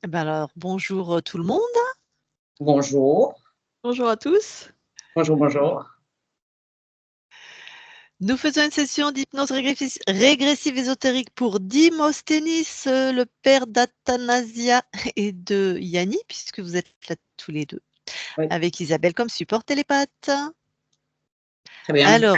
Eh ben alors, bonjour tout le monde. Bonjour. Bonjour à tous. Bonjour, bonjour. Nous faisons une session d'hypnose régressive ésotérique pour Dimosthenis, le père d'Athanasia et de Yanni, puisque vous êtes là tous les deux, Oui, avec Isabelle comme support télépathe. très bien. Alors,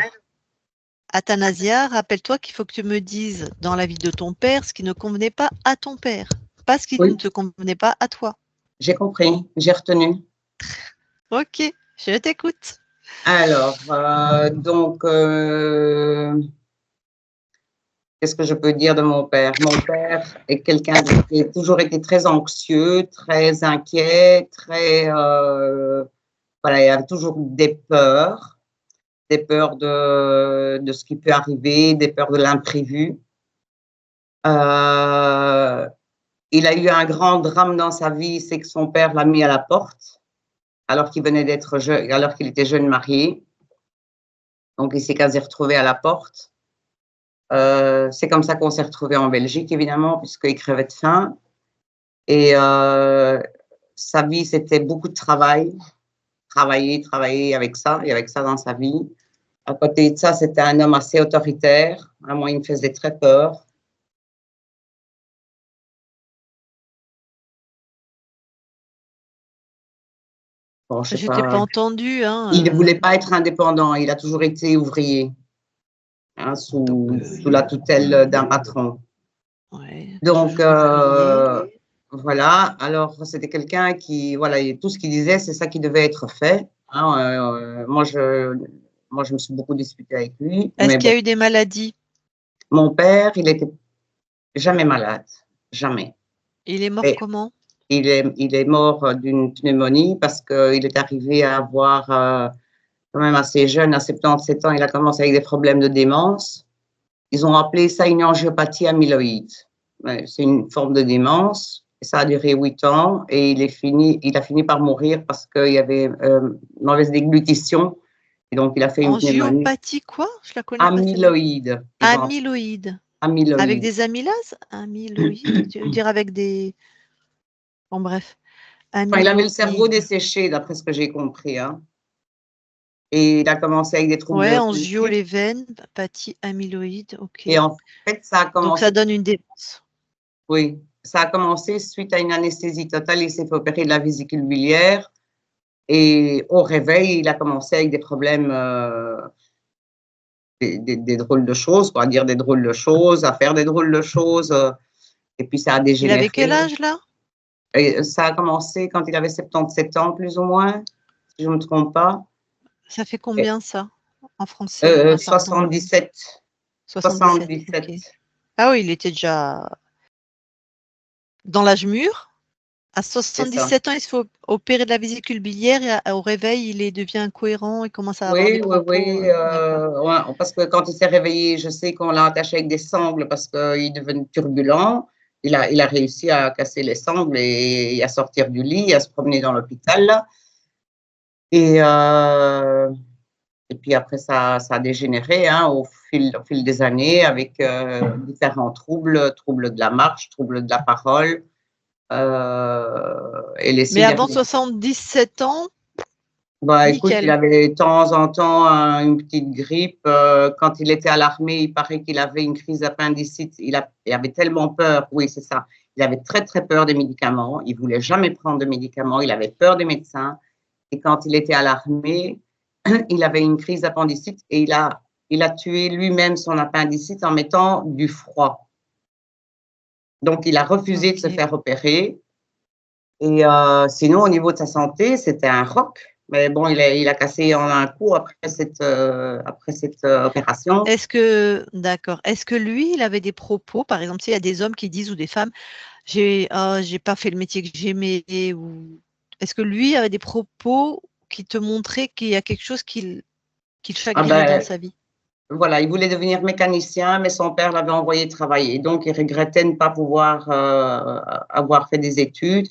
Athanasia, rappelle-toi qu'il faut que tu me dises dans la vie de ton père ce qui ne convenait pas à ton père, pas ce qui Oui, ne te convenait pas à toi. j'ai compris, j'ai retenu. Ok, je t'écoute. Alors, qu'est-ce que je peux dire de mon père? Mon père est quelqu'un qui a toujours été très anxieux, très inquiet, voilà, il avait toujours des peurs de ce qui peut arriver, des peurs de l'imprévu. Euh, il a eu un grand drame dans sa vie, c'est que son père l'a mis à la porte, alors qu'il venait d'être jeune, alors qu'il était jeune marié. Donc, il s'est quasi retrouvé à la porte. C'est comme ça qu'on s'est retrouvé en Belgique, évidemment, puisqu'il crevait de faim. Et sa vie, c'était beaucoup de travail, travailler avec ça, et avec ça dans sa vie. À côté de ça, c'était un homme assez autoritaire. Moi, il me faisait très peur. Bon, je sais Je t'ai pas pas. entendu, hein. Il ne voulait pas être indépendant. Il a toujours été ouvrier, hein, sous la tutelle d'un patron. Ouais, Donc, toujours ouvrier. voilà. Alors, c'était quelqu'un qui, voilà, tout ce qu'il disait, c'est ça qui devait être fait. Hein, moi, je me suis beaucoup disputée avec lui. Est-ce Mais qu'il y bon, a eu des maladies? mon père, il était jamais malade. Jamais. Il est mort Et comment? il est mort d'une pneumonie parce qu'il est arrivé à avoir, quand même assez jeune, à 77 ans, il a commencé avec des problèmes de démence. Ils ont appelé ça une angiopathie amyloïde. C'est une forme de démence. Ça a duré 8 ans et il a fini par mourir parce qu'il y avait mauvaise déglutition. Et donc, il a fait une pneumonie. Angiopathie quoi? Je la connais pas celle-là. Amyloïde. Ils ont Amyloïde. Avec amyloïde. des amylases? Amyloïde, tu veux dire avec des... Bon bref, Enfin, il avait le cerveau amyloïde. desséché, d'après ce que j'ai compris. Hein. Et il a commencé avec des Ouais, troubles angio, cognitifs. les veines, apathie amyloïde, ok. Et en fait, ça a Donc ça commencé, donne une démence. oui, ça a commencé suite à une anesthésie totale. Il s'est fait opérer de la vésicule biliaire. Et au réveil, il a commencé avec des problèmes, des drôles de choses, quoi, à dire des drôles de choses, à faire des drôles de choses. Et puis ça a Il avait quel dégénéré. âge là? Et ça a commencé quand il avait 77 ans, plus ou moins, si je ne me trompe pas. Ça fait Et, combien ça en français? Ah, pardon, 77. 77, ok. 77. Ah oui, il était déjà dans l'âge mur. À C'est ça. 77 ans, il se fait opérer de la vésicule biliaire et au réveil, il devient incohérent, il commence à avoir des Oui, oui, propos. oui. D'accord. Ouais, parce que quand il s'est réveillé, je sais qu'on l'a attaché avec des sangles parce qu'il devenait turbulent. Il a réussi à casser les sangles et à sortir du lit, à se promener dans l'hôpital. Et, euh, et puis après, ça a dégénéré hein, au fil des années avec différents troubles de la marche, troubles de la parole. Et les Mais 6 avant derniers. 77 ans, Bah, écoute, il nickel. avait de temps en temps une petite grippe. Quand il était à l'armée, il paraît qu'il avait une crise d'appendicite. Il avait tellement peur. Oui, c'est ça. Il avait très, très peur des médicaments. Il voulait jamais prendre de médicaments. Il avait peur des médecins. Et quand il était à l'armée, il avait une crise d'appendicite et il a tué lui-même son appendicite en mettant du froid. Donc, il a refusé de se Ok. faire opérer. Et sinon, au niveau de sa santé, c'était un roc. Mais bon, il a cassé en un coup après cette opération. D'accord. Est-ce que lui, il avait des propos, par exemple, s'il y a des hommes qui disent ou des femmes, j'ai pas fait le métier que j'aimais, ou est-ce que lui avait des propos qui te montraient qu'il y a quelque chose qu'il Ah chagrinait dans ben, sa vie? voilà, il voulait devenir mécanicien, mais son père l'avait envoyé travailler. Donc, il regrettait ne pas pouvoir avoir fait des études.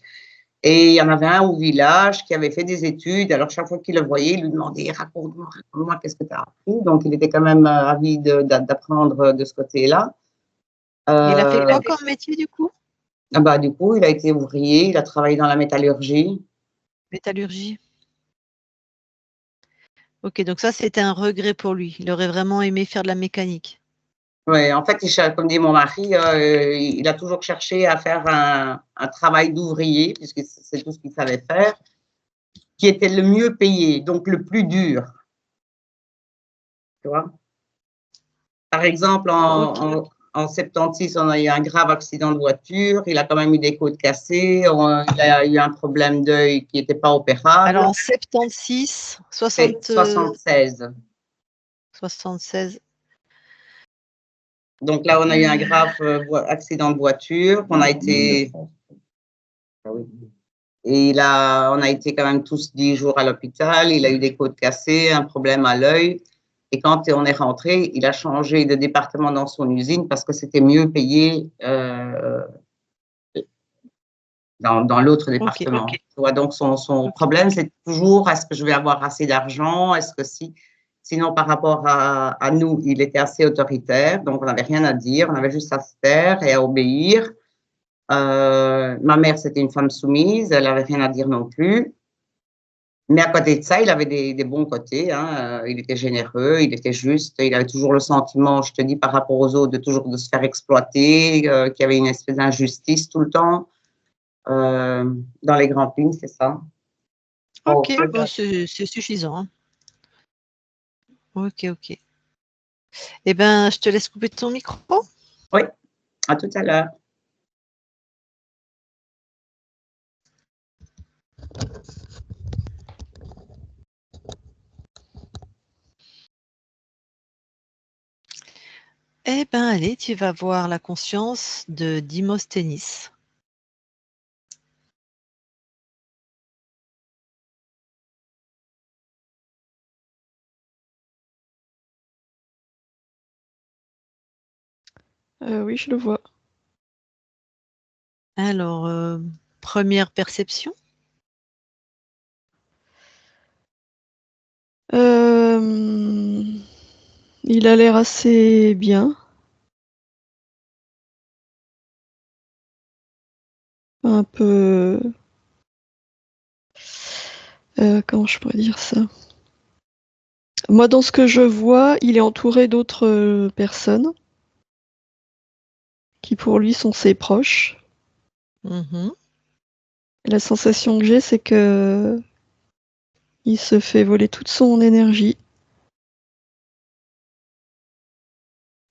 Et il y en avait un au village qui avait fait des études. Alors, chaque fois qu'il le voyait, il lui demandait raconte-moi, qu'est-ce que tu as appris. Donc, il était quand même avide d'apprendre de ce côté-là. Il a fait Euh, quoi comme métier du coup? Ah bah, du coup, il a été ouvrier, il a travaillé dans la métallurgie. Métallurgie. Ok, donc ça, c'était un regret pour lui. Il aurait vraiment aimé faire de la mécanique. Ouais, en fait, comme dit mon mari, il a toujours cherché à faire un travail d'ouvrier, puisque c'est tout ce qu'il savait faire, qui était le mieux payé, donc le plus dur. Tu vois? Par exemple, Ok. en 76, on a eu un grave accident de voiture, il a quand même eu des côtes cassées, il a eu un problème d'œil qui n'était pas opérable. Alors en 76, C'est 76. 76. Donc là, on a eu un grave accident de voiture, on a été, et on a été quand même tous 10 jours à l'hôpital, il a eu des côtes cassées, un problème à l'œil. Et quand on est rentré, il a changé de département dans son usine parce que c'était mieux payé dans l'autre département. Ok. Tu vois, donc son problème, c'est toujours est-ce que je vais avoir assez d'argent? Est-ce que si. Sinon, par rapport à nous, il était assez autoritaire, donc on n'avait rien à dire, on avait juste à se taire et à obéir. Ma mère, c'était une femme soumise, elle n'avait rien à dire non plus. Mais à côté de ça, il avait des bons côtés. Hein. Il était généreux, il était juste. Il avait toujours le sentiment, je te dis, par rapport aux autres, de se faire exploiter, qu'il y avait une espèce d'injustice tout le temps. Dans les grandes lignes, c'est ça. Ok, bon, c'est suffisant. Hein. Ok. Eh bien, je te laisse couper ton micro. Oui, à tout à l'heure. Eh bien, allez, tu vas voir la conscience de Dimosthenis. Oui, je le vois. Alors, première perception. Il a l'air assez bien. Un peu... comment je pourrais dire ça? Moi, dans ce que je vois, il est entouré d'autres personnes qui, pour lui, sont ses proches. La sensation que j'ai, c'est que il se fait voler toute son énergie.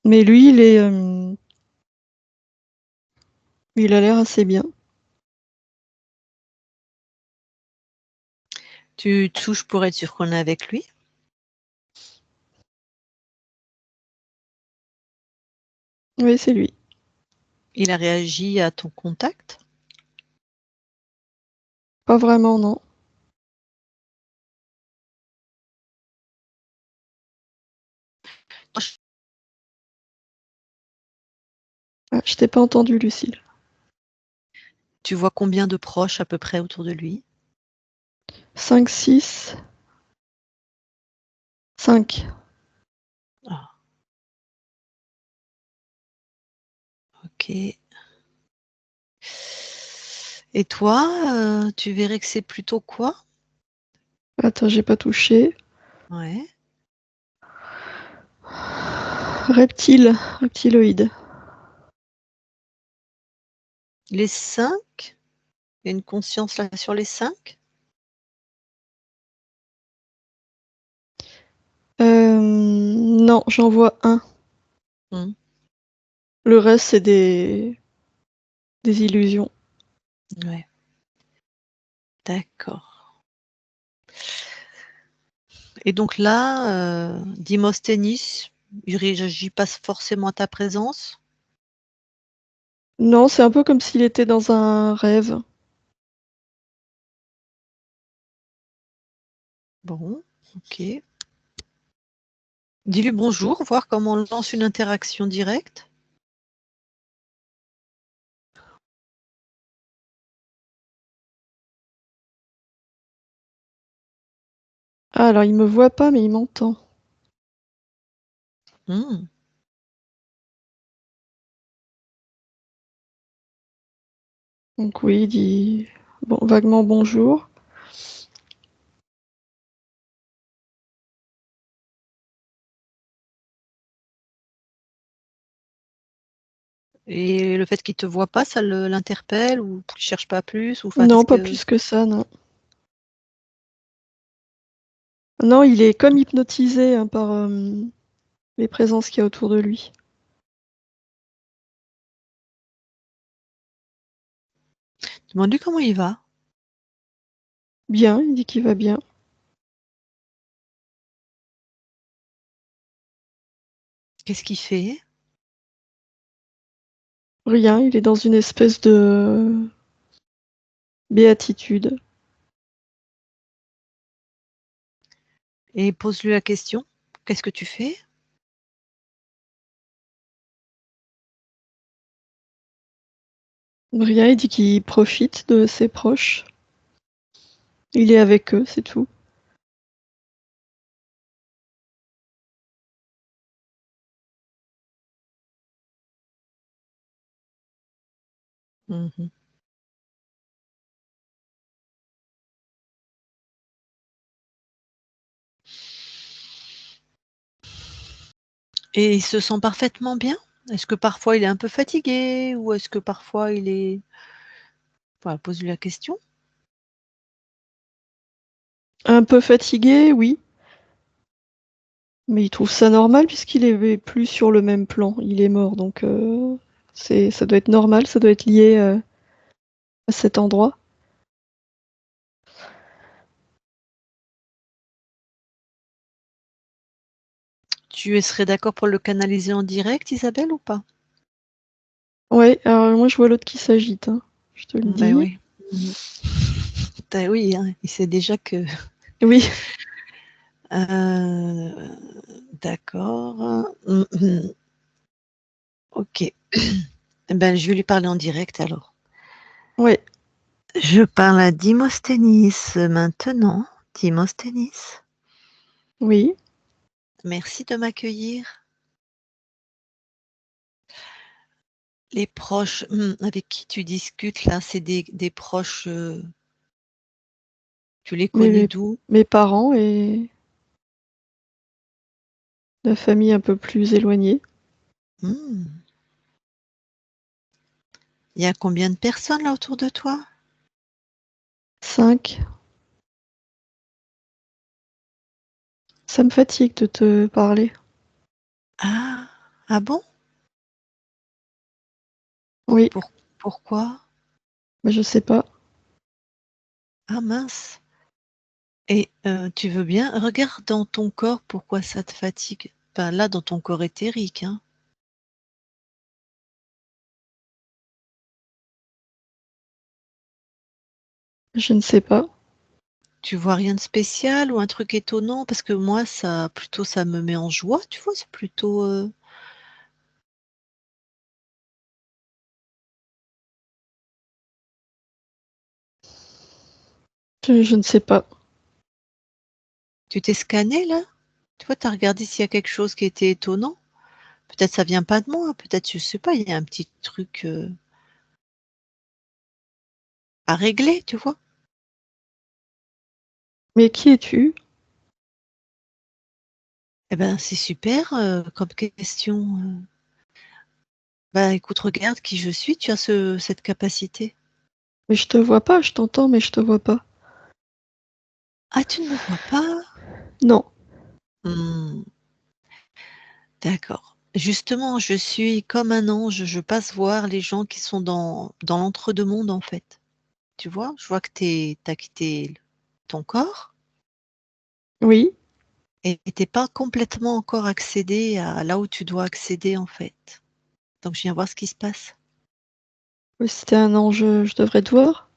Mais lui, il a l'air assez bien. Tu touches pour être sûr qu'on est avec lui. Oui, c'est lui. Il a réagi à ton contact. Pas vraiment, non. Ah, je t'ai pas entendu, Lucille. Tu vois combien de proches à peu près autour de lui? 5, 6, 5. Ah. Ok. Et toi, tu verrais que c'est plutôt quoi? Attends, j'ai pas touché. Ouais. Reptiloïde. Les 5? Il y a une conscience là sur les 5? Non, j'en vois un. Le reste, c'est des illusions. Ouais. D'accord. Et donc là, Dimosthenis, il réagit pas forcément à ta présence? Non, c'est un peu comme s'il était dans un rêve. Bon, ok. Dis-lui bonjour, voir comment on lance une interaction directe. Ah, alors il me voit pas, mais il m'entend. Hmm. Donc oui, il dit vaguement bonjour. Et le fait qu'il te voit pas, ça l'interpelle ou il cherche pas plus ou Non, pas plus que ça, non. Non, il est comme hypnotisé par les présences qu'il y a autour de lui. Demande-lui comment il va. Bien, il dit qu'il va bien. Qu'est-ce qu'il fait? Rien, il est dans une espèce de béatitude. Et pose-lui la question. Qu'est-ce que tu fais? Rien, il dit qu'il profite de ses proches. Il est avec eux, c'est tout. Mhm. Et il se sent parfaitement bien? Est-ce que parfois il est un peu fatigué ou est-ce que parfois il est... Voilà, pose-lui la question. Un peu fatigué, oui. Mais il trouve ça normal puisqu'il est plus sur le même plan. Il est mort, donc ça doit être normal, ça doit être lié à cet endroit. Tu serais d'accord pour le canaliser en direct, Isabelle, ou pas? Ouais, alors moi je vois l'autre qui s'agite, hein, je te le Ben dis. oui. Mhm. Ben oui, hein, il sait déjà que... Oui, D'accord. Mhm. Ok. Ben, je vais lui parler en direct alors. ouais, Je parle à Dimosthenis maintenant. Dimosthenis, oui. merci de m'accueillir. Les proches avec qui tu discutes là, c'est des proches, tu les connais Mes, d'où? mes parents et la famille un peu plus éloignée. Hmm. Il y a combien de personnes là autour de toi? 5. Ça me fatigue de te parler. Ah, ah bon? Oui, Pour, pourquoi? mais je sais pas. Ah mince. Et tu veux bien? Regarde dans ton corps pourquoi ça te fatigue. Enfin, là, dans ton corps éthérique, hein. Je ne sais pas. Tu vois rien de spécial ou un truc étonnant? Parce que moi, ça, plutôt, ça me met en joie, tu vois, c'est plutôt. Je ne sais pas. Tu t'es scanné là? Tu vois, tu as regardé s'il y a quelque chose qui était étonnant? Peut-être ça vient pas de moi, peut-être, je sais pas, il y a un petit truc à régler, tu vois? Mais qui es-tu? Eh ben, c'est super comme question. Bah écoute, regarde qui je suis, tu as cette capacité. Mais je te vois pas, je t'entends, mais je te vois pas. Ah, tu ne me vois pas? Non. Hmm, d'accord. Justement, je suis comme un ange, je passe voir les gens qui sont dans l'entre-deux-mondes en fait. Tu vois? Je vois que t'as quitté ton corps Oui. et t'es pas complètement encore accédé à là où tu dois accéder en fait. Donc je viens voir ce qui se passe. Si t'es un ange, je devrais te voir.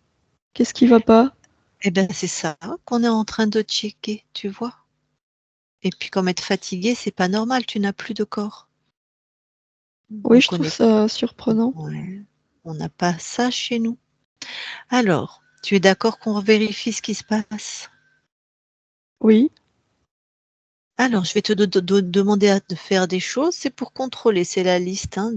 Qu'est-ce qui va pas? Eh ben c'est ça qu'on est en train de checker, tu vois? Et puis comme être fatigué, c'est pas normal, tu n'as plus de corps. Oui, On je trouve connaît ça surprenant. ouais, on n'a pas ça chez nous. Alors, tu es d'accord qu'on vérifie ce qui se passe? Oui. Alors, je vais te demander de faire des choses, c'est pour contrôler, c'est la liste hein,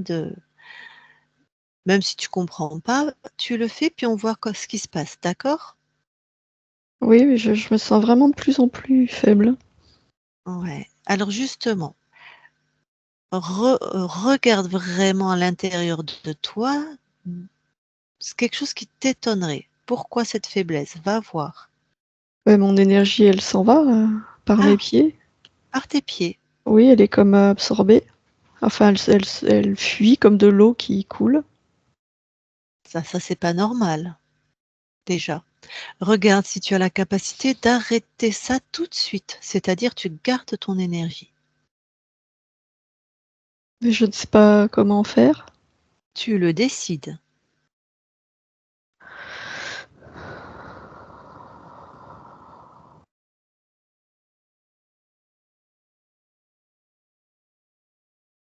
Même si tu comprends pas, tu le fais, puis on voit ce qui se passe, d'accord? Oui, mais je me sens vraiment de plus en plus faible. Ouais. Alors justement, regarde vraiment à l'intérieur de toi, c'est quelque chose qui t'étonnerait. Pourquoi cette faiblesse? Va voir. Ouais, mon énergie, elle s'en va, par mes Ah, pieds. par tes pieds. Oui, elle est comme absorbée. Enfin, elle fuit comme de l'eau qui coule. Ça c'est pas normal, déjà. Regarde si tu as la capacité d'arrêter ça tout de suite, c'est-à-dire tu gardes ton énergie. Mais je ne sais pas comment faire. Tu le décides.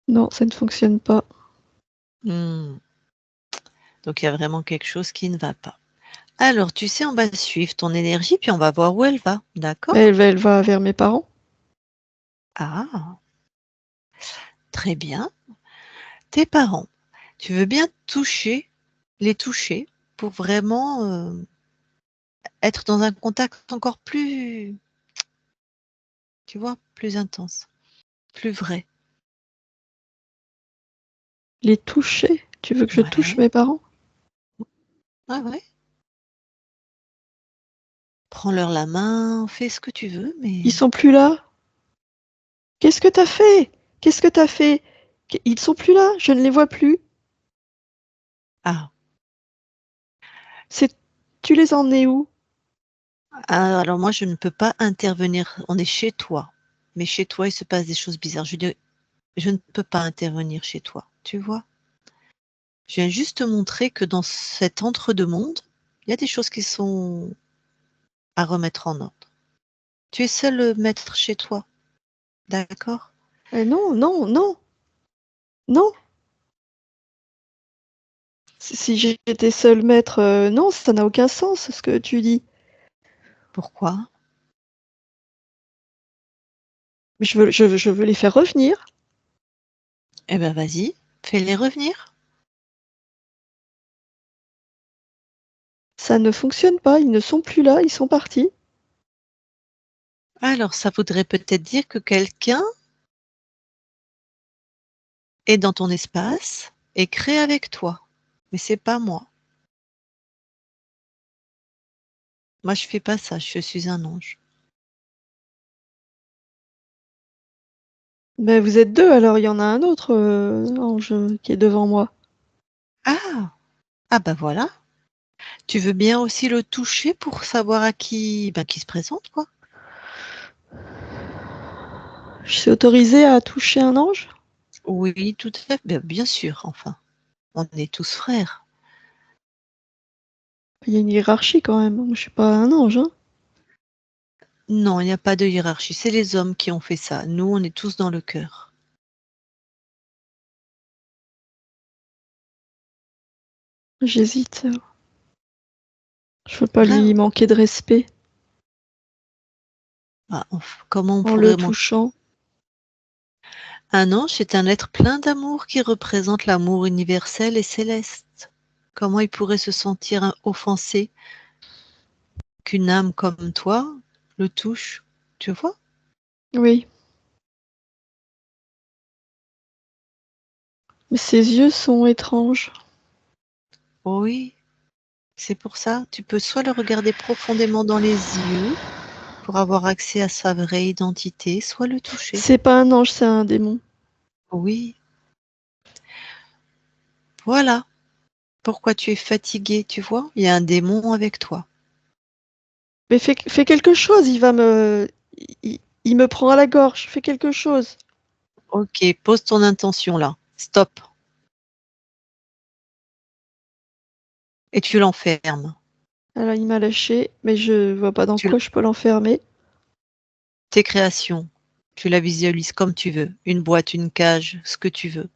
Non, ça ne fonctionne pas. Hmm. Donc il y a vraiment quelque chose qui ne va pas. Alors, tu sais, on va suivre ton énergie, puis on va voir où elle va. D'accord? Elle va vers mes parents. Ah, très bien. Tes parents, tu veux bien les toucher pour vraiment être dans un contact encore plus, tu vois, plus intense, plus vrai. Les toucher? Tu veux que je touche Ouais, mes parents? ouais, ouais. Prends-leur la main, fais ce que tu veux, Ils mais sont plus là? Qu'est-ce que t'as fait? Qu'est-ce que t'as fait? Ils sont plus là? Je ne les vois plus. ah, C'est Tu les as emmenés où? alors moi je ne peux pas intervenir. On est chez toi, mais chez toi il se passe des choses bizarres. Je ne peux pas intervenir chez toi, tu vois? Je viens juste te montrer que dans cet entre-deux-mondes, il y a des choses qui sont à remettre en ordre. Tu es seul maître chez toi, d'accord? Non, non, non, non. Si j'étais seul maître, non, ça n'a aucun sens ce que tu dis. Pourquoi? Mais je veux les faire revenir. Eh ben vas-y, fais-les revenir. Ça ne fonctionne pas, ils ne sont plus là, ils sont partis. Alors ça voudrait peut-être dire que quelqu'un est dans ton espace et crée avec toi, mais c'est pas moi. Moi je fais pas ça, je suis un ange. Ben, vous êtes 2, alors il y en a un autre, ange, qui est devant moi. Ah! Ah bah voilà. Tu veux bien aussi le toucher pour savoir à qui se présente, quoi? Je suis autorisée à toucher un ange? Oui, tout à fait, bien sûr, enfin, on est tous frères. Il y a une hiérarchie quand même. Moi, je suis pas un ange, hein. Non, il n'y a pas de hiérarchie, c'est les hommes qui ont fait ça. Nous, on est tous dans le cœur. J'hésite. Je veux pas lui Vraiment. manquer de respect Ah, comment on en le pourrait touchant. un ange, c'est un être plein d'amour qui représente l'amour universel et céleste. Comment il pourrait se sentir offensé qu'une âme comme toi le touche? Tu vois? Oui, mais ses yeux sont étranges. Oui, c'est pour ça. Tu peux soit le regarder profondément dans les yeux pour avoir accès à sa vraie identité, soit le toucher. C'est pas un ange, c'est un démon. Oui, voilà. Pourquoi tu es fatigué, tu vois? Il y a un démon avec toi. Mais fais quelque chose, il me prend à la gorge, fais quelque chose. Ok, pose ton intention là. Stop. Et tu l'enfermes. Alors il m'a lâché, mais je vois pas dans Tu, quoi je peux l'enfermer. tes créations, tu la visualises comme tu veux. Une boîte, une cage, ce que tu veux.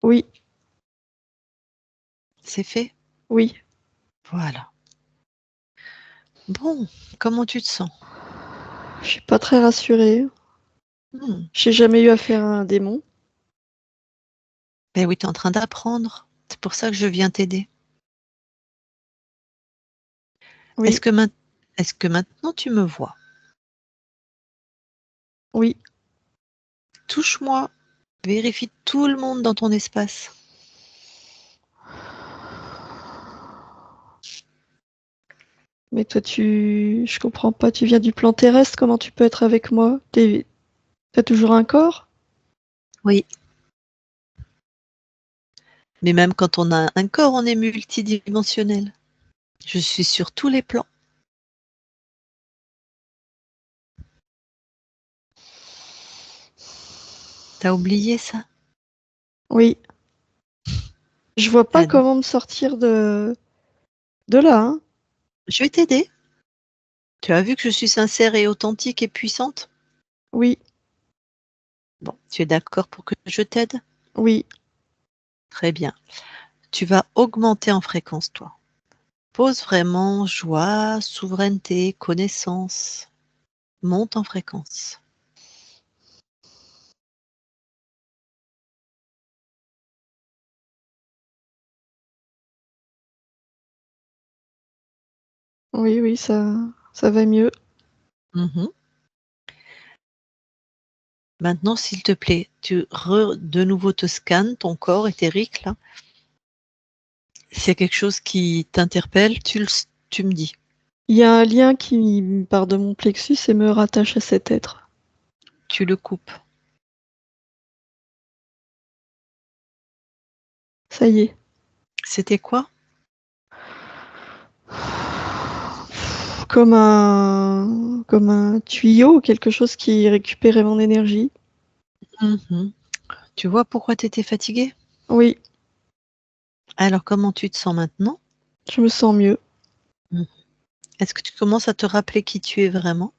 Oui, C'est fait? oui. Voilà. Bon, comment tu te sens? Je suis pas très rassurée. J'ai jamais eu affaire à un démon. Ben oui, tu es en train d'apprendre. C'est pour ça que je viens t'aider. Oui, Est-ce que maintenant tu me vois? oui. Touche-moi. Vérifie tout le monde dans ton espace. Mais toi, je comprends pas, tu viens du plan terrestre, comment tu peux être avec moi? T'as toujours un corps? Oui. Mais même quand on a un corps, on est multidimensionnel. Je suis sur tous les plans. T'as oublié ça? Oui. Je vois pas Ah non. comment me sortir de là, hein. Je vais t'aider. Tu as vu que je suis sincère et authentique et puissante? Oui, Bon, tu es d'accord pour que je t'aide? oui. Très bien. Tu vas augmenter en fréquence, toi. Pose vraiment joie, souveraineté, connaissance. Monte en fréquence. Oui, oui, ça va mieux. Mhm. Maintenant, s'il te plaît, de nouveau te scannes ton corps éthérique, là. S'il y a quelque chose qui t'interpelle, tu me dis. Il y a un lien qui part de mon plexus et me rattache à cet être. Tu le coupes. Ça y est. C'était quoi? Comme un tuyau ou quelque chose qui récupérait mon énergie. Mhm. Tu vois pourquoi tu étais fatiguée? Oui, Alors, comment tu te sens maintenant? je me sens mieux. Mhm. Est-ce que tu commences à te rappeler qui tu es vraiment?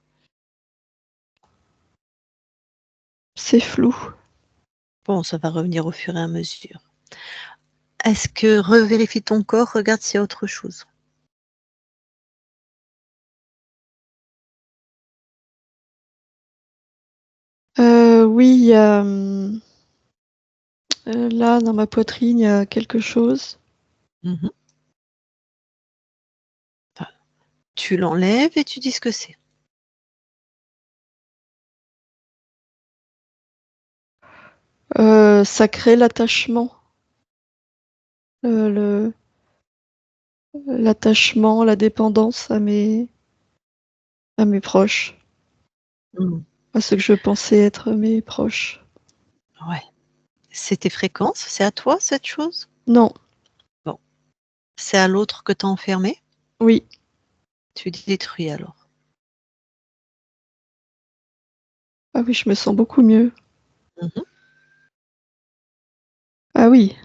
C'est flou. Bon, ça va revenir au fur et à mesure. Est-ce que revérifie ton corps, regarde s'il y a autre chose. Oui, il y a là dans ma poitrine, il y a quelque chose. Mhm. Enfin, tu l'enlèves et tu dis ce que c'est. Ça crée l'attachement. Le l'attachement, la dépendance à mes proches, Mhm. à ceux que je pensais être mes proches. Ouais. C'est tes fréquences? C'est à toi cette chose? Non, Bon. C'est à l'autre que t'as enfermé? oui. Tu détruis alors. Ah oui, je me sens beaucoup mieux. Mhm. Ah oui,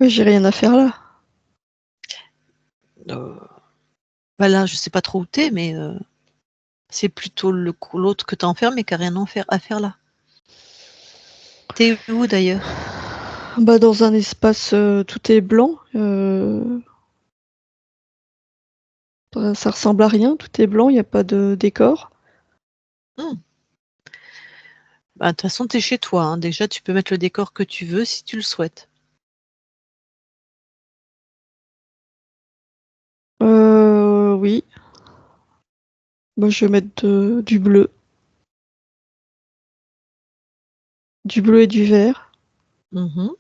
oui, j'ai rien à faire là. Euh, Bah là, je sais pas trop où t'es, mais c'est plutôt l'autre que t'as enfermé qui a rien à faire là. T'es où d'ailleurs? Bah, dans un espace, tout est blanc. Ça ressemble à rien, tout est blanc, il n'y a pas de décor. Hmm. Bah, de toute façon, t'es chez toi, hein. Déjà, tu peux mettre le décor que tu veux si tu le souhaites. Oui. Moi, je vais mettre du bleu et du vert. Mhm.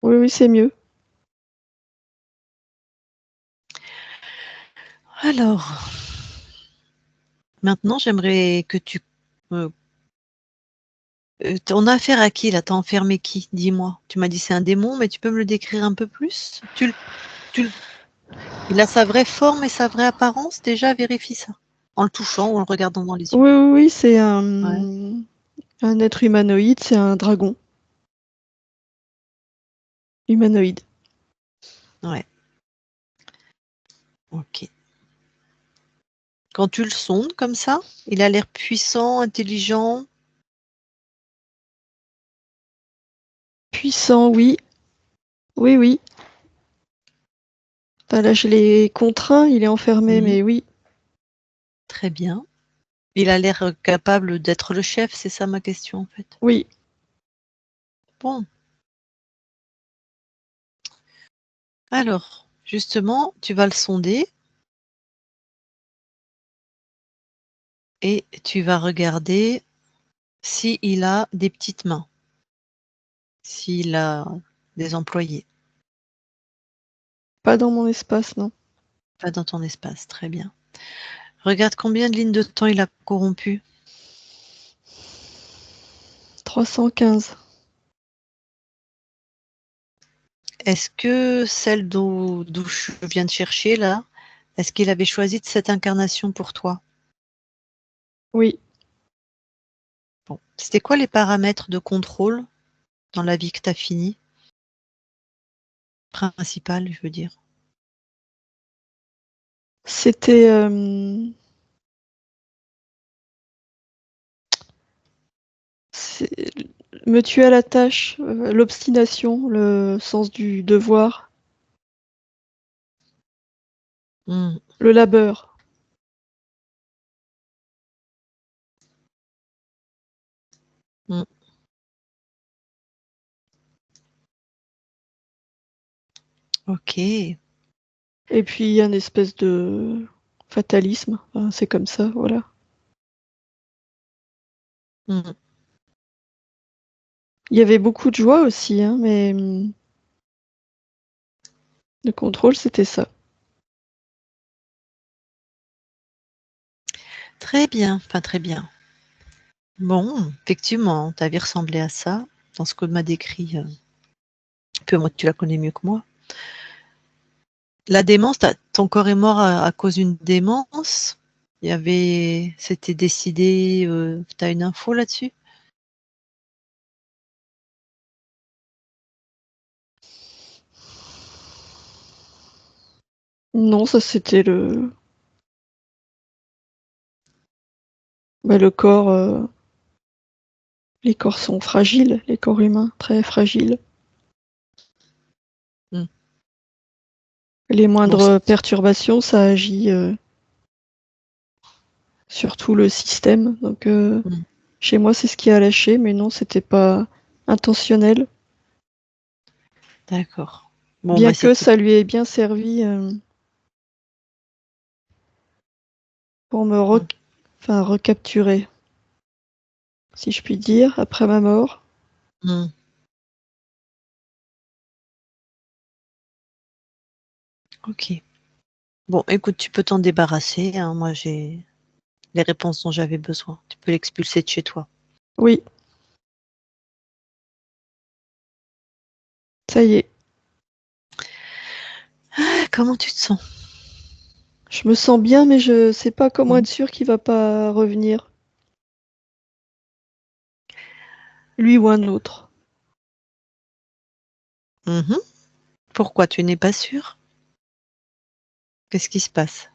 Oui, oui, c'est mieux. Alors, maintenant, j'aimerais que euh, on a affaire à qui là? T'as enfermé qui? Dis-moi. Tu m'as dit c'est un démon, mais tu peux me le décrire un peu plus? Il a sa vraie forme et sa vraie apparence? Déjà, vérifie ça. En le touchant ou en le regardant dans les yeux. Oui, oui, oui, c'est Ouais. un être humanoïde, c'est un dragon humanoïde. Ouais. Ok. Quand tu le sondes comme ça, il a l'air puissant, intelligent. Puissant, oui. Oui, oui. Ah, là, je l'ai contraint, il est enfermé, mais oui. Très bien. Il a l'air capable d'être le chef, c'est ça ma question en fait. Oui. Bon. Alors, justement, tu vas le sonder et tu vas regarder s'il a des petites mains, s'il a des employés. Pas dans mon espace, non. Pas dans ton espace, très bien. Regarde combien de lignes de temps il a corrompu. 315. Est-ce que celle d'où je viens de chercher là, est-ce qu'il avait choisi de cette incarnation pour toi? Oui. Bon. C'était quoi les paramètres de contrôle dans la vie que tu as finie? Principale, je veux dire. C'était me tuer à la tâche, l'obstination, le sens du devoir, Hmm. le labeur. Hmm. Ok. Et puis un espèce de fatalisme. Enfin, c'est comme ça, voilà. Hmm. Il y avait beaucoup de joie aussi, hein, mais le contrôle, c'était ça. Très bien, enfin très bien. Bon, effectivement, ta vie ressemblait à ça, dans ce que m'a décrit. Peu moi, tu la connais mieux que moi. La démence, ton corps est mort à cause d'une démence. C'était décidé. T'as une info là-dessus? Non, ça c'était le corps. Les corps sont fragiles, les corps humains, très fragiles. Hmm. Les Bon, moindres perturbations, ça agit sur tout le système. Donc, chez moi, c'est ce qui a lâché, mais non, c'était pas intentionnel. d'accord. Bon, Bien bah que c'était. ça lui ait bien servi pour me Hmm. recapturer, si je puis dire, après ma mort. Hmm. Ok. Bon, écoute, tu peux t'en débarrasser, hein. Moi, j'ai les réponses dont j'avais besoin. Tu peux l'expulser de chez toi. Oui, ça y est. Comment tu te sens? Je me sens bien, mais je sais pas comment Mhm. être sûr qu'il va pas revenir. Lui ou un autre. Mhm. Pourquoi tu n'es pas sûre? Qu'est-ce qui se passe?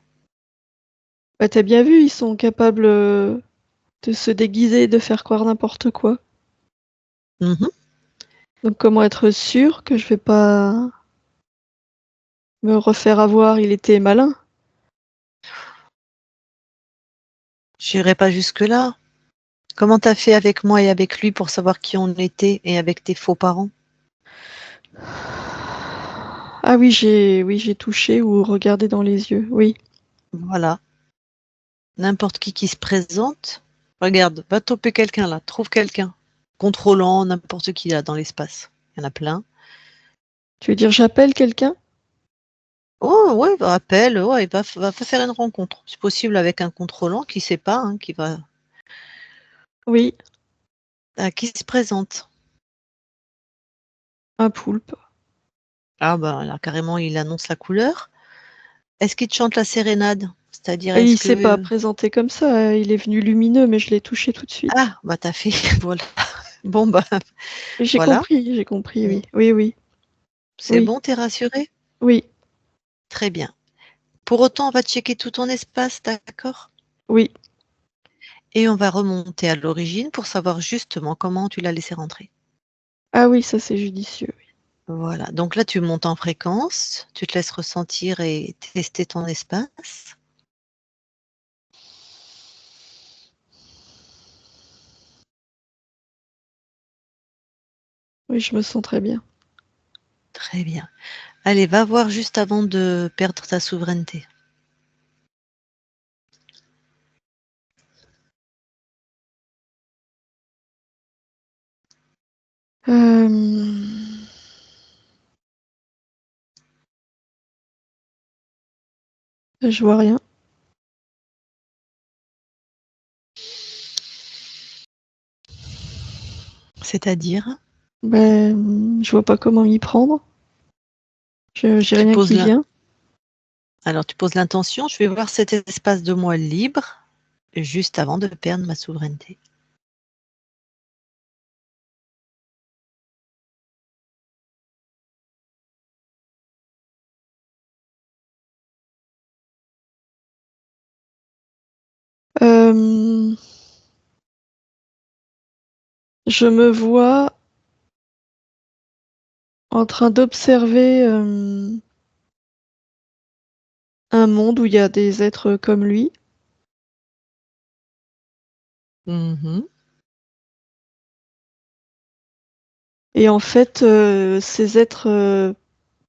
Bah, t'as bien vu, ils sont capables de se déguiser et de faire croire n'importe quoi. Mhm. Donc comment être sûr que je vais pas me refaire avoir? Il était malin. J'irai pas jusque-là. Comment t'as fait avec moi et avec lui pour savoir qui on était et avec tes faux parents? Ah oui, j'ai touché ou regardé dans les yeux. Oui. Voilà. N'importe qui se présente. Regarde, va toper quelqu'un là. Trouve quelqu'un. Contrôlant, n'importe qui là dans l'espace. Il y en a plein. Tu veux dire j'appelle quelqu'un? Oh ouais, bah, appelle, ouais, va faire une rencontre. C'est possible avec un contrôlant qui sait pas, hein, Oui, qui se présente. un poulpe. Ah ben là carrément il annonce la couleur. Est-ce qu'il te chante la sérénade? C'est-à-dire Et il est-ce s'est pas que présenté comme ça. Il est venu lumineux, mais je l'ai touché tout de suite. ah bah t'as fait voilà. Bon bah Et voilà. j'ai compris, Mm. oui. Oui, oui, C'est oui, bon, t'es rassuré? oui, Très bien. Pour autant, on va checker tout ton espace, d'accord? oui. Et on va remonter à l'origine pour savoir justement comment tu l'as laissé rentrer. Ah oui, ça c'est judicieux. Voilà. Donc là, tu montes en fréquence, tu te laisses ressentir et tester ton espace. Oui, je me sens très bien. Très bien. Allez, va voir juste avant de perdre ta souveraineté. Je vois rien. C'est-à-dire, Je vois pas comment m'y prendre. J'ai tu rien poses qui vient. alors tu poses l'intention, je vais voir cet espace de moi libre juste avant de perdre ma souveraineté. Je me vois en train d'observer un monde où il y a des êtres comme lui. Mhm. Et en fait, ces êtres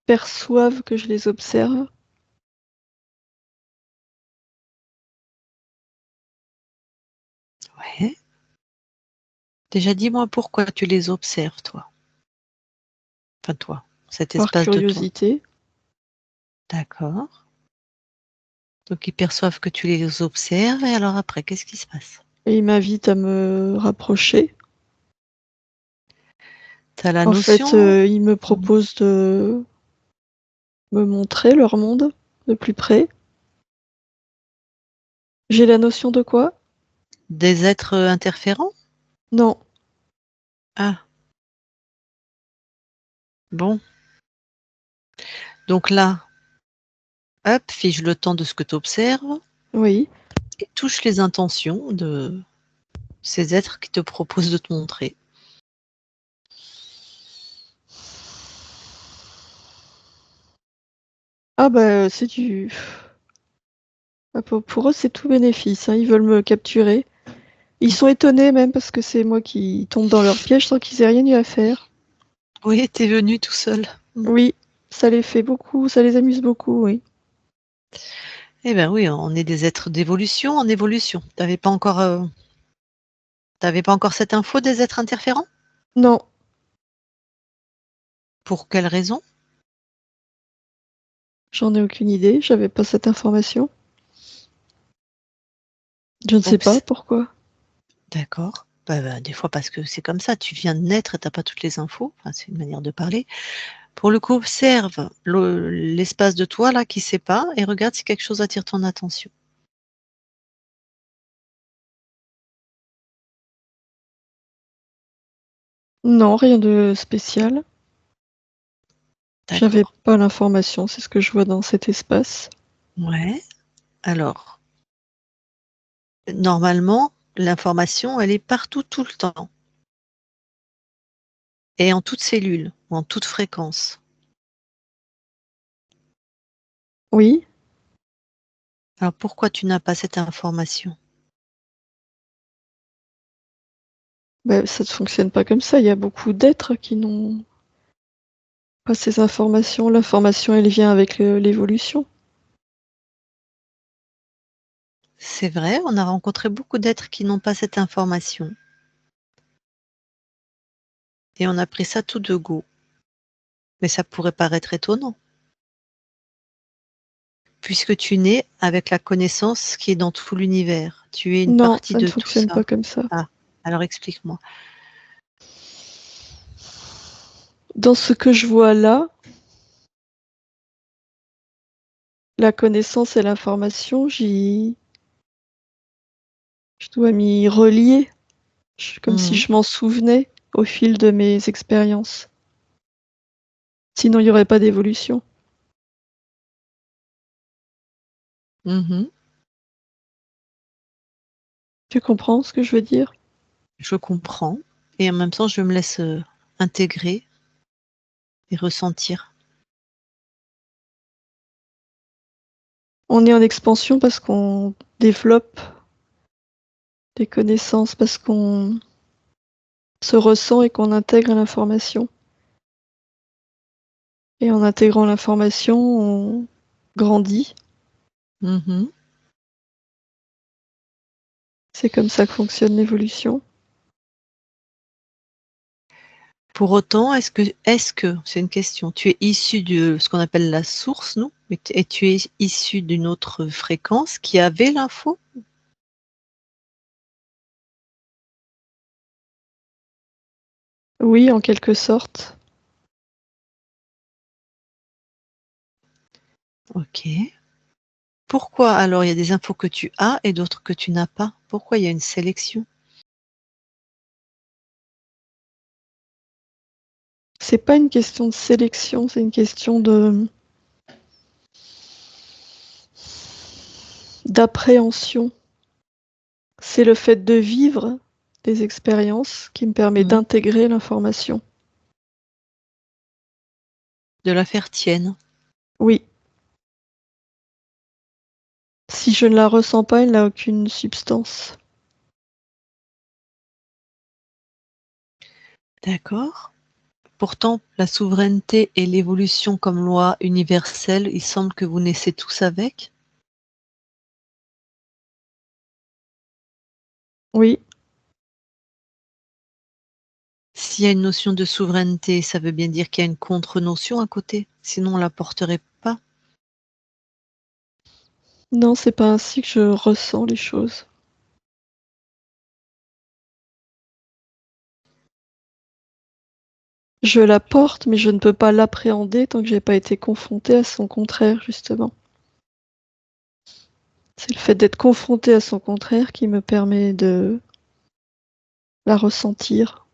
perçoivent que je les observe. Ouais. Déjà, dis-moi pourquoi tu les observes, toi. Enfin, toi, cet Par espace de toi. curiosité. D'accord. Donc, ils perçoivent que tu les observes, et alors après, qu'est-ce qui se passe? Et ils m'invitent à me rapprocher. Tu as la En fait, notion? ils me proposent de me montrer leur monde de plus près. J'ai la notion de quoi? Des êtres interférents? Non. Ah, bon. Donc là, hop, fige le temps de ce que tu observes Oui. et touche les intentions de ces êtres qui te proposent de te montrer. Ah bah c'est du. Ah, pour eux, c'est tout bénéfice, hein. Ils veulent me capturer. Ils sont étonnés même parce que c'est moi qui tombe dans leur piège sans qu'ils aient rien eu à faire. Oui, t'es venu tout seul. Oui, ça les fait beaucoup, ça les amuse beaucoup, oui. Eh ben oui, on est des êtres d'évolution en évolution. T'avais pas encore cette info des êtres interférents? Non, Pour quelle raison? j'en ai aucune idée, j'avais pas cette information. Je ne sais pas Obs pourquoi. D'accord. Des fois parce que c'est comme ça, tu viens de naître et tu pas toutes les infos. Enfin, c'est une manière de parler. Pour le coup, observe l'espace de toi là qui sépare et regarde si quelque chose attire ton attention. Non, rien de spécial. J'avais D'accord. pas l'information, c'est ce que je vois dans cet espace. Ouais. Alors, normalement, l'information, elle est partout tout le temps et en toute cellule ou en toute fréquence. Oui, Alors pourquoi tu n'as pas cette information? ça ne fonctionne pas comme ça. Il y a beaucoup d'êtres qui n'ont pas ces informations. L'information, elle vient avec l'évolution. C'est vrai, on a rencontré beaucoup d'êtres qui n'ont pas cette information et on a pris ça tout de go. Mais ça pourrait paraître étonnant, puisque tu nais avec la connaissance qui est dans tout l'univers. Tu es une Non, partie ça ne de tout fonctionne ça. pas comme ça. Ah, alors explique-moi. Dans ce que je vois là, la connaissance et l'information, je dois m'y relier, comme si Mmh. je m'en souvenais au fil de mes expériences. Sinon, il n'y aurait pas d'évolution. Mmh. Tu comprends ce que je veux dire? Je comprends et en même temps, je me laisse, intégrer et ressentir. On est en expansion parce qu'on développe des connaissances, parce qu'on se ressent et qu'on intègre l'information. Et en intégrant l'information, on grandit. Mhm. C'est comme ça que fonctionne l'évolution. Pour autant, est-ce que, c'est une question, tu es issu de ce qu'on appelle la source, non? Et tu es issu d'une autre fréquence qui avait l'info? Oui, en quelque sorte. Ok. Pourquoi alors il y a des infos que tu as et d'autres que tu n'as pas? Pourquoi il y a une sélection? C'est pas une question de sélection, c'est une question d'appréhension. C'est le fait de vivre des expériences qui me permet Mhm. d'intégrer l'information. De la faire tienne. Oui. Si je ne la ressens pas, elle n'a aucune substance. D'accord. Pourtant, la souveraineté et l'évolution comme loi universelle, il semble que vous naissez tous avec. Oui, S'il y a une notion de souveraineté, ça veut bien dire qu'il y a une contre-notion à côté, sinon on la porterait pas. non, c'est pas ainsi que je ressens les choses. Je la porte, mais je ne peux pas l'appréhender tant que j'ai pas été confrontée à son contraire, justement. C'est le fait d'être confrontée à son contraire qui me permet de la ressentir.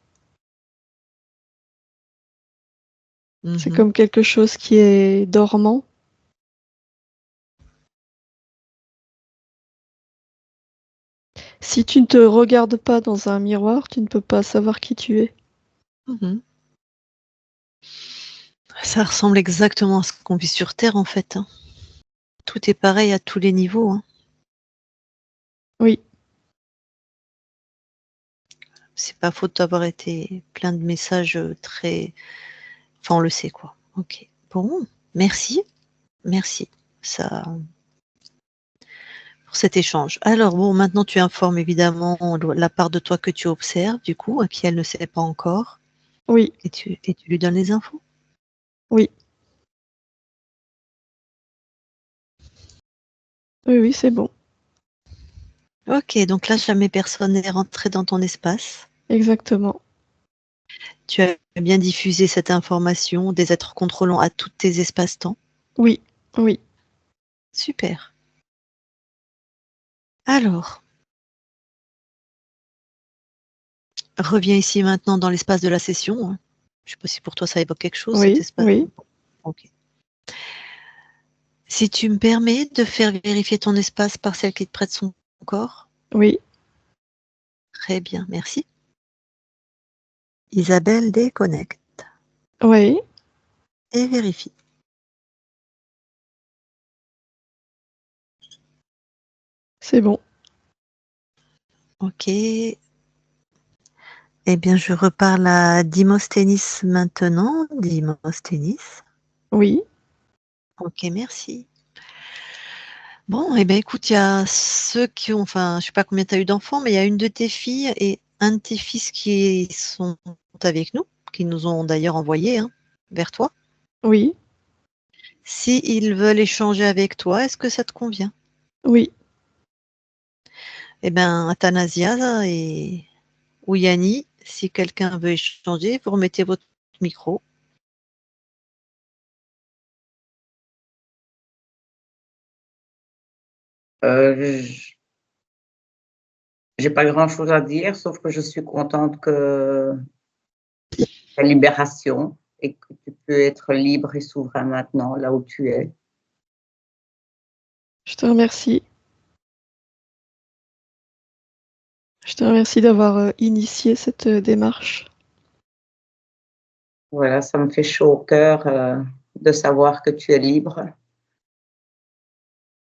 C'est Mhm. comme quelque chose qui est dormant. Si tu ne te regardes pas dans un miroir, tu ne peux pas savoir qui tu es. Mhm. Ça ressemble exactement à ce qu'on vit sur Terre en fait, hein. Tout est pareil à tous les niveaux, hein. Oui, C'est pas faute d'avoir été plein de messages très. Enfin, on le sait quoi. Ok. Bon, merci, merci. Ça, pour cet échange. Alors bon, maintenant tu informes évidemment la part de toi que tu observes, du coup, à qui elle ne sait pas encore, oui, et tu lui donnes les infos. oui. Oui, oui, c'est bon. Ok, donc là jamais personne n'est rentré dans ton espace. Exactement. Tu as bien diffusé cette information des êtres contrôlants à tous tes espaces-temps. Oui, oui, Super. Alors, reviens ici maintenant dans l'espace de la session, hein. Je ne sais pas si pour toi ça évoque quelque chose, cet oui, espace. oui, Ok. Si tu me permets de faire vérifier ton espace par celle qui te prête son corps. oui, Très bien, merci. Isabelle déconnecte oui, et vérifie. c'est bon. Ok. Eh bien, je reparle à Dimosthenis maintenant. Dimosthenis. Oui, Ok, merci. Bon, eh bien, écoute, il y a ceux qui ont, enfin, je sais pas combien tu as eu d'enfants, mais il y a une de tes filles et un de tes fils qui sont avec nous, qui nous ont d'ailleurs envoyés vers toi. oui, Si ils veulent échanger avec toi, est-ce que ça te convient? oui. Eh bien, Athanasia ou Yanni, si quelqu'un veut échanger, vous remettez votre micro. Je j'ai pas grand-chose à dire, sauf que je suis contente que la libération et que tu peux être libre et souverain maintenant, là où tu es. Je te remercie. Je te remercie d'avoir initié cette démarche. Voilà, ça me fait chaud au cœur de savoir que tu es libre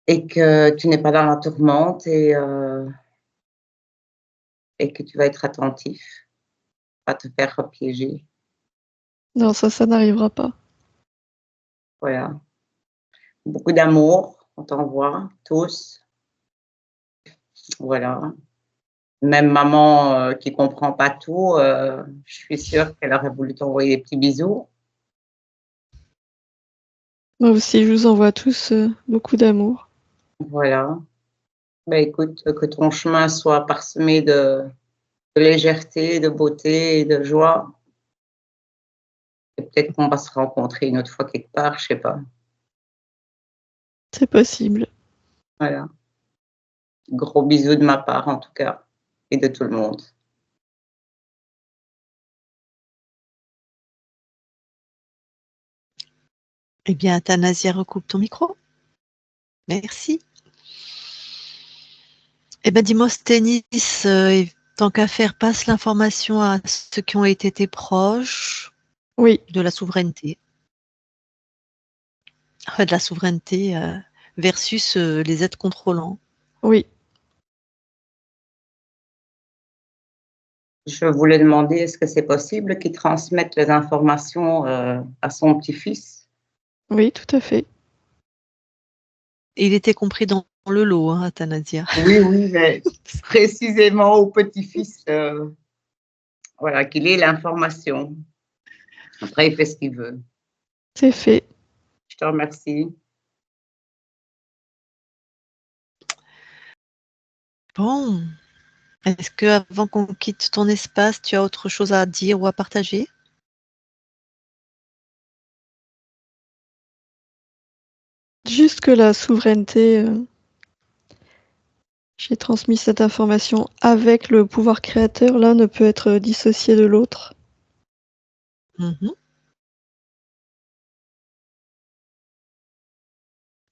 et que tu n'es pas dans la tourmente et que tu vas être attentif, pas te faire repiéger. Non, ça n'arrivera pas. Voilà. Beaucoup d'amour, on t'envoie tous. Voilà. Même maman qui comprend pas tout, je suis sûre qu'elle aurait voulu t'envoyer des petits bisous. Moi aussi, je vous envoie tous beaucoup d'amour. Voilà. Ben, écoute, que ton chemin soit parsemé de légèreté, de beauté et de joie. Et peut-être qu'on va se rencontrer une autre fois quelque part, je sais pas. C'est possible. Voilà. Gros bisous de ma part en tout cas et de tout le monde. Eh bien, Athanasia, recoupe ton micro. Merci. Eh bien, Dimosthenis, tant qu'à faire, passe l'information à ceux qui ont été tes proches Oui, de la souveraineté. Enfin, de la souveraineté versus les êtres contrôlants. oui. Je voulais demander, est-ce que c'est possible qu'il transmette les informations à son petit-fils? Oui, tout à fait. Il était compris dans le lot, hein, Athanasia. Oui, oui, mais précisément au petit-fils, voilà, qu'il ait l'information. Après, il fait ce qu'il veut. C'est fait. Je te remercie. Bon. Est-ce que avant qu'on quitte ton espace, tu as autre chose à dire ou à partager? Juste que la souveraineté, j'ai transmis cette information avec le pouvoir créateur, l'un ne peut être dissocié de l'autre. Mhm.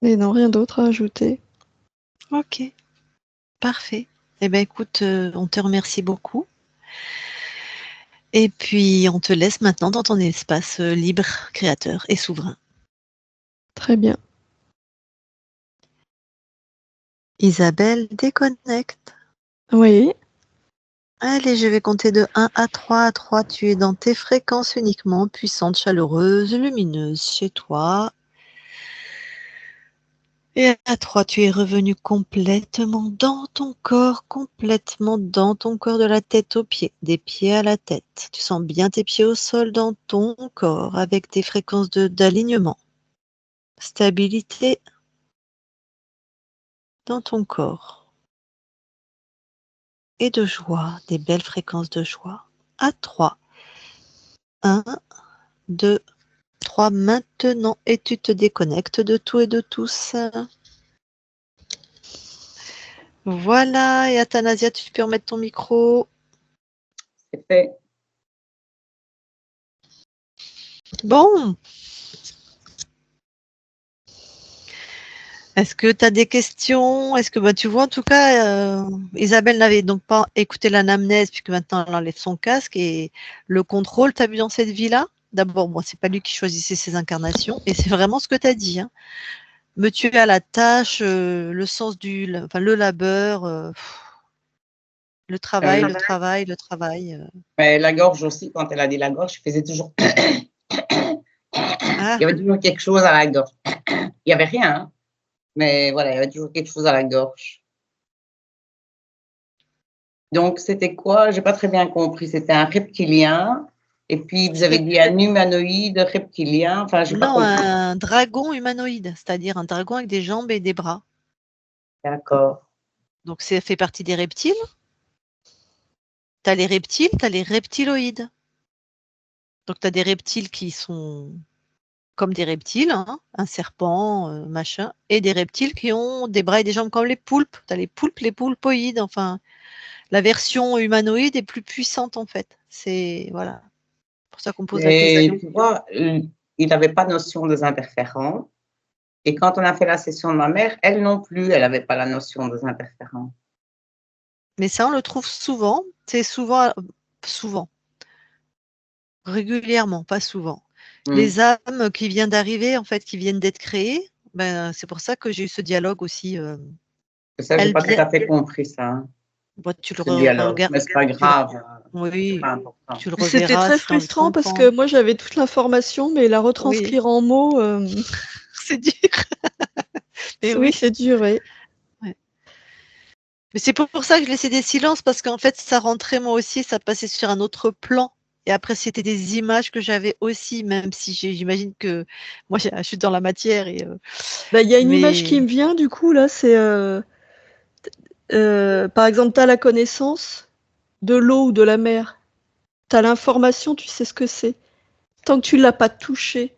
Et non, rien d'autre à ajouter. Ok, parfait. Eh bien, écoute, on te remercie beaucoup. Et puis, on te laisse maintenant dans ton espace libre, créateur et souverain. Très bien. Isabelle, déconnecte. Oui, Allez, je vais compter de 1 à 3. À 3, tu es dans tes fréquences uniquement, puissante, chaleureuse, lumineuse chez toi. Et à 3, tu es revenu complètement dans ton corps, de la tête aux pieds, des pieds à la tête. Tu sens bien tes pieds au sol dans ton corps avec des fréquences d'alignement, stabilité dans ton corps et de joie, des belles fréquences de joie. À 3, 1, 2, 3, maintenant, et tu te déconnectes de tout et de tous. Voilà, et Athanasia, tu peux remettre ton micro. C'est fait. Bon, est-ce que tu as des questions? Est-ce que tu vois, en tout cas, Isabelle n'avait donc pas écouté l'anamnèse, puisque maintenant elle enlève son casque et le contrôle, tu as vu dans cette vie-là? D'abord, moi, c'est pas lui qui choisissait ses incarnations, et c'est vraiment ce que tu as dit, hein. Me tuer à la tâche, le sens enfin, le labeur, le travail, La, le travail, le travail. mais la gorge aussi, quand elle a dit la gorge, je faisais toujours. Il Ah, y avait toujours quelque chose à la gorge. Il n'y avait rien, hein, mais voilà, il y avait toujours quelque chose à la gorge. Donc, c'était quoi? J'ai pas très bien compris. C'était un reptilien. Et puis, vous avez dit un humanoïde reptilien. Enfin, j'ai pas non, compris. un dragon humanoïde, c'est-à-dire un dragon avec des jambes et des bras. D'accord. Donc, ça fait partie des reptiles. Tu as les reptiles, tu as les reptiloïdes. Donc, tu as des reptiles qui sont comme des reptiles, hein, un serpent, machin, et des reptiles qui ont des bras et des jambes comme les poulpes. Tu as les poulpes, les poulpoïdes. Enfin, la version humanoïde est plus puissante, en fait. C'est voilà, pour ça qu'on pose la Et question. tu vois, il n'avait pas notion des interférents. Et quand on a fait la session de ma mère, elle non plus, elle n'avait pas la notion des interférents. Mais ça, on le trouve souvent. C'est souvent, souvent. régulièrement, pas souvent. Mm. Les âmes qui viennent d'arriver, en fait, qui viennent d'être créées, ben, c'est pour ça que j'ai eu ce dialogue aussi. Ça, j'ai Elles pas tout viennent, à fait compris ça, hein, tu le ce dialogue. regardes, Mais c'est pas tu le, grave, c'est oui, pas important. tu le C'était reverras très si tu as envie de frustrant parce que comprendre. moi j'avais toute l'information, mais la Oui, retranscrire en mots, c'est dur. Mais oui, oui. c'est dur. Ouais. Ouais. Mais c'est pour ça que je laissais des silences, parce qu'en fait, ça rentrait moi aussi, ça passait sur un autre plan. Et après, c'était des images que j'avais aussi, même si j'imagine que moi, je suis dans la matière. Bah, il y a une image qui Mais me vient du coup là, c'est par exemple, tu as la connaissance de l'eau ou de la mer. Tu as l'information, tu sais ce que c'est. Tant que tu l'as pas touché,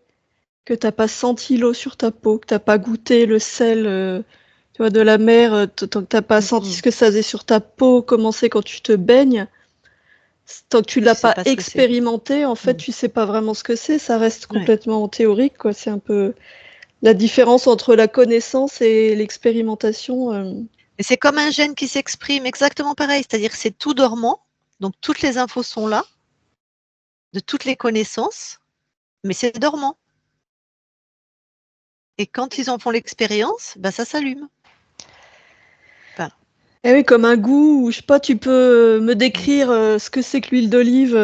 que tu pas senti l'eau sur ta peau, que tu pas goûté le sel tu vois, de la mer, tant que tu pas senti ce que ça faisait sur ta peau, comment c'est quand tu te baignes, tant que tu l'as je sais pas pas ce que c'est. expérimenté, en fait, tu sais pas vraiment ce que c'est. Ça reste Ouais. complètement théorique, quoi. C'est un peu la différence entre la connaissance et l'expérimentation. Et c'est comme un gène qui s'exprime exactement pareil, c'est-à-dire que c'est tout dormant, donc toutes les infos sont là, de toutes les connaissances, mais c'est dormant. Et quand ils en font l'expérience, ben ça s'allume. Enfin, Eh oui, comme un goût, ou je sais pas, tu peux me décrire ce que c'est que l'huile d'olive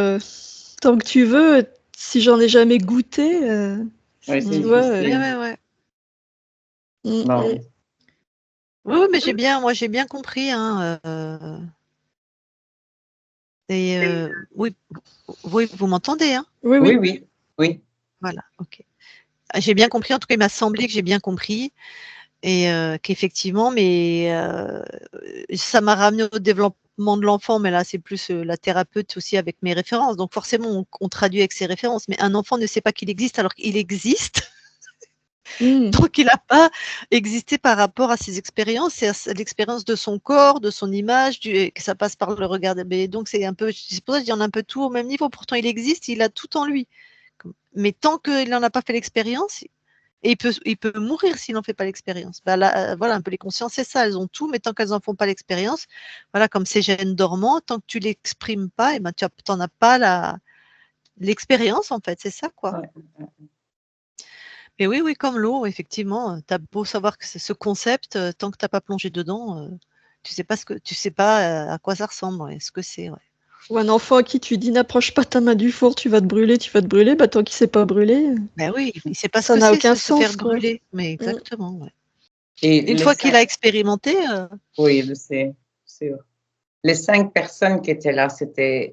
tant que tu veux. Si j'en ai jamais goûté, Oui, c'est tu vois. difficile. ouais. Bon. Oui, mais moi j'ai bien compris. Hein, et oui, vous m'entendez, hein? Oui, Oui, oui. oui, oui. Voilà, ok. J'ai bien compris, en tout cas, il m'a semblé que j'ai bien compris et qu'effectivement, mais ça m'a ramené au développement de l'enfant, mais là, c'est plus la thérapeute aussi avec mes références. Donc forcément, on traduit avec ses références, mais un enfant ne sait pas qu'il existe alors qu'il existe. Mm. Donc, il n'a pas existé par rapport à ses expériences, et à l'expérience de son corps, de son image, et que ça passe par le regard. Mais donc, c'est pour ça que je dis on a un peu tout au même niveau. Pourtant, il existe, il a tout en lui. Mais tant qu'il n'en a pas fait l'expérience, et il peut mourir s'il n'en fait pas l'expérience. Bah là, voilà, un peu les consciences, c'est ça. Elles ont tout, mais tant qu'elles n'en font pas l'expérience, voilà, comme ces gènes dormants, tant que tu l'exprimes pas, et ben, tu n'en as pas l'expérience, en fait. C'est ça, quoi. Ouais. Mais oui, comme l'eau, effectivement, tu as beau savoir que c'est ce concept, tant que tu n'as pas plongé dedans, tu sais pas à quoi ça ressemble et ce que c'est, ouais. Ou un enfant à qui tu dis n'approche pas ta main du four, tu vas te brûler, bah tant qu'il s'est pas brûlé, Ben oui, il sait pas ce ça que n'a c'est, aucun se faire sens, quoi. brûler. Mais Mm. exactement, ouais. Et Une les fois qu'il 5, a expérimenté, oui, je sais, sûr. Les 5 personnes qui étaient là, c'était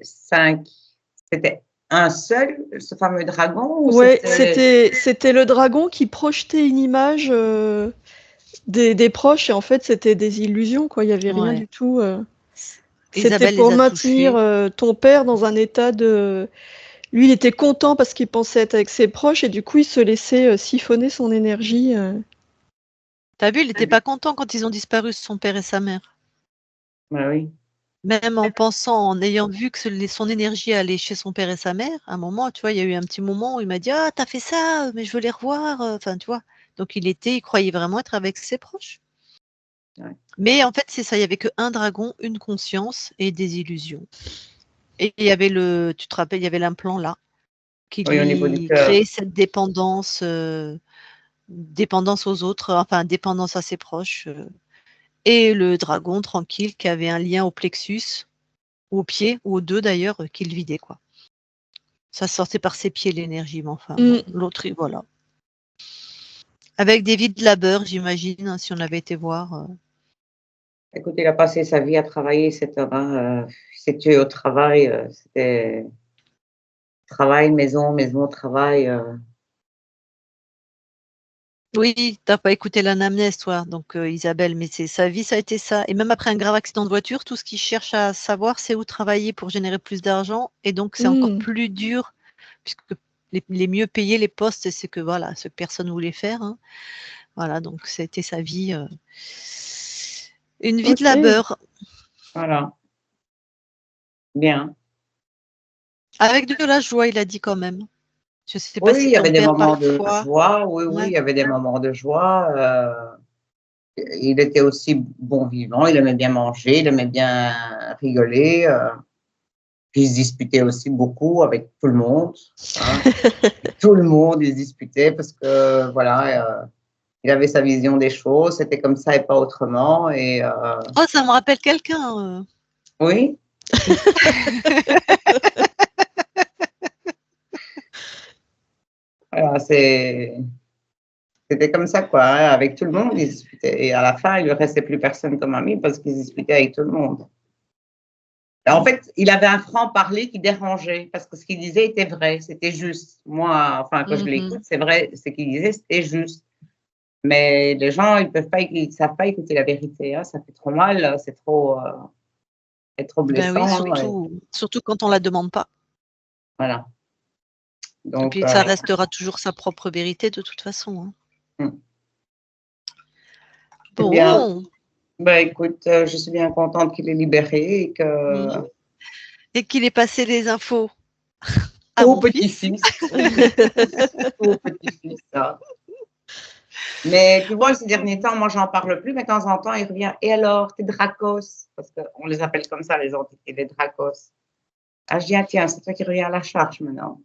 un seul, ce fameux dragon, ou Ouais, c'était… c'était le dragon qui projetait une image des proches et en fait c'était des illusions, quoi. Il y avait rien ouais. du tout. C'était Isabelle les pour a maintenir touchés. ton père dans un état de. Lui, il était content parce qu'il pensait être avec ses proches et du coup, il se laissait siphonner son énergie. Tu as vu, il n'était pas content quand ils ont disparu, son père et sa mère. Ben oui. Même en pensant, en ayant vu que son énergie allait chez son père et sa mère, à un moment, tu vois, il y a eu un petit moment où il m'a dit: «Ah, t'as fait ça, mais je veux les revoir», enfin, tu vois? Donc il croyait vraiment être avec ses proches. Ouais. Mais en fait, c'est ça, il y avait qu'un dragon, une conscience et des illusions. Et il y avait tu te rappelles, il y avait l'implant là, qui Oui, au niveau du lui cœur. créait cette dépendance aux autres, enfin dépendance à ses proches, et le dragon tranquille qui avait un lien au plexus, ou aux pieds, ou aux 2 d'ailleurs, qui le vidait, quoi. Ça sortait par ses pieds l'énergie, mais enfin bon, Mm. l'autre, voilà. Avec des vides labeurs, j'imagine, hein, si on avait été voir. Écoute, il a passé sa vie à travailler, cet homme, hein, il s'est tué au travail, c'était travail, maison, maison, travail. Oui, t'as pas écouté l'anamnèse, toi, donc Isabelle, mais c'est sa vie, ça a été ça. Et même après un grave accident de voiture, tout ce qu'il cherche à savoir, c'est où travailler pour générer plus d'argent. Et donc, c'est encore Mm. plus dur, puisque les mieux payés, les postes, c'est que voilà, ce que personne voulait faire. Hein. Voilà, donc c'était sa vie, une vie de Ok. labeur, Voilà, bien. avec de la joie, il a dit quand même. Je sais pas Oui, il si y avait ton des père moments de parfois. joie, oui, oui, il Ouais. y avait des moments de joie. Il était aussi bon vivant, il aimait bien manger, il aimait bien rigoler. Puis il se disputait aussi beaucoup avec tout le monde. Hein. Tout le monde, il se disputait parce que, voilà, il avait sa vision des choses, c'était comme ça et pas autrement. Et, Oh, ça me rappelle quelqu'un. Oui. Voilà, c'était comme ça, quoi. Hein. Avec tout le monde, il se disputait. Et à la fin, il ne restait plus personne comme ami parce qu'il se disputait avec tout le monde. En fait, il avait un franc-parler qui dérangeait parce que ce qu'il disait était vrai, c'était juste. Moi, enfin, quand je l'écoute, c'est vrai, ce qu'il disait, c'était juste. Mais les gens, ils savent pas écouter la vérité. Hein. Ça fait trop mal, c'est trop blessant. Ben oui, surtout quand on la demande pas. Voilà. Donc, et puis ça restera toujours sa propre vérité de toute façon. Hein. Bon. Bien. Ben, écoute, je suis bien contente qu'il est libéré et que. Et qu'il ait passé les infos à mon petit-fils. Au petit-fils, ça. Mais tu vois, ces derniers temps, moi, j'en parle plus, mais de temps en temps, il revient. Et alors, t'es Dracos? Parce qu'on les appelle comme ça, les entités, les Dracos. Ah, je dis, ah, tiens, c'est toi qui reviens à la charge maintenant.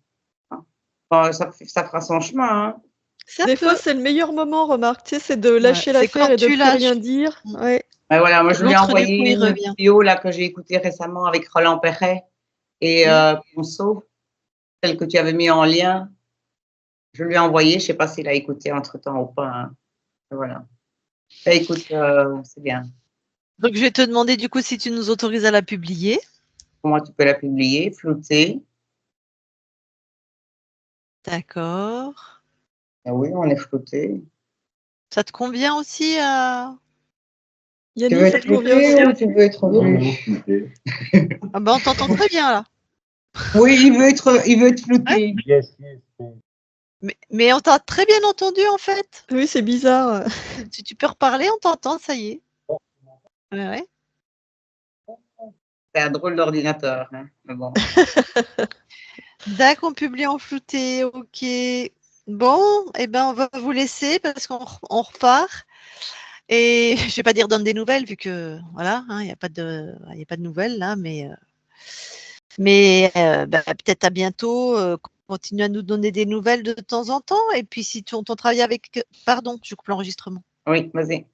Enfin, ça fera son chemin. Hein. Des fois, c'est le meilleur moment, remarque, tu sais, c'est de lâcher l'affaire et de plus rien dire. Ouais. Ben voilà, moi, je lui ai envoyé une vidéo là, que j'ai écoutée récemment avec Roland Perret et Ponceau, celle que tu avais mis en lien. Je lui ai envoyé, je ne sais pas s'il a écouté entre-temps ou pas. Hein. Voilà. Ben, écoute, c'est bien. Donc, je vais te demander du coup si tu nous autorises à la publier. Comment tu peux la publier? Flouter. D'accord. Ah oui, on est flouté. Ça te convient aussi Tu veux être flouté ou tu veux être vu? Ah ben, on t'entend très bien là. Oui, il veut être flouté. Mais on t'a très bien entendu en fait. Oui, c'est bizarre. Tu peux reparler, on t'entend, ça y est. Ouais. C'est un drôle d'ordinateur, hein, mais bon. D'accord, on publie en flouté, ok. Bon, eh ben on va vous laisser parce qu'on repart. Et je vais pas dire donne des nouvelles vu que voilà, il n'y a pas de nouvelles là, mais peut-être à bientôt. Continue à nous donner des nouvelles de temps en temps. Et puis si on travaille avec, pardon, je coupe l'enregistrement. Oui, vas-y.